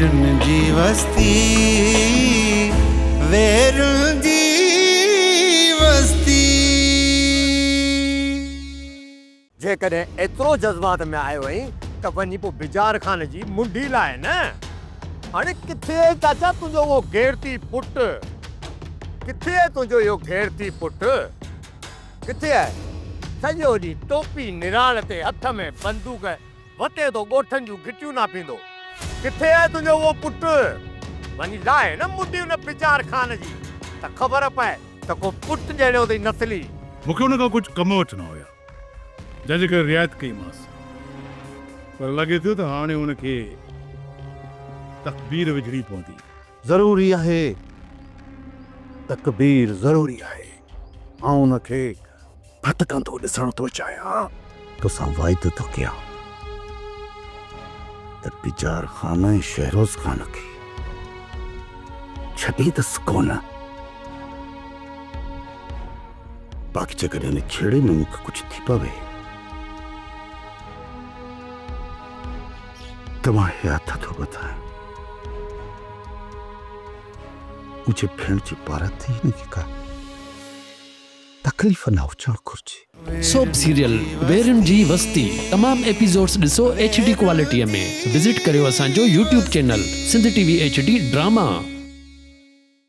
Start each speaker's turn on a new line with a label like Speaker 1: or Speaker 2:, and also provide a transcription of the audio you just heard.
Speaker 1: वेरुन जी वस्ती, वेरुन जी वस्ती।
Speaker 2: जेकॾहिं एतिरो जज़्बात में आयो आहीं त वञी पोइ बिजार खान जी मुंडी लाइ न। हाणे किथे चाचा तुंहिंजो उहो गैरती पुटु? किथे आहे तुंहिंजो इहो गैरती पुटु? किथे आहे? सॼो ॾींहुं टोपी निराण ते हथ में बंदूक वते थो ॻोठनि जूं घिटियूं नापींदो। किथे आहे तुंहिंजो उहो पुटु? वञी लाइ न मुंडी उन बिजार खान जी त ख़बर पए त को पुटु जहिड़ो अथई नसली।
Speaker 3: मूंखे हुन खां कुझु कम वठिणा हुया जंहिंजे करे रिआयत कईमांसि, पर लॻे थो त हाणे हुनखे तकबीर विझणी पवंदी।
Speaker 4: ज़रूरी आहे, तकबीर ज़रूरी आहे। ऐं हुनखे भटकंदो ॾिसण थो चाहियां। तोसां वाइदो थो कयां त बिजार खान ऐं शहरोज़ खान खे छॾींदुसि कोन। बाक़ी जेकॾहिं हिन खेड़े में मूंखे कुझु थी पवे त मां हयात थो ॿुधायां। मुझे भेण जी बारात थी हिनखे का तकलीफ़ न हुजणु घुरिजे।
Speaker 5: सोप सीरियल वेरुन जी वस्ती तमाम एपिसोड्स ॾिसो HD क्वालिटीअ में। विज़िट करियो असांजो YouTube channel Sindh TV HD drama.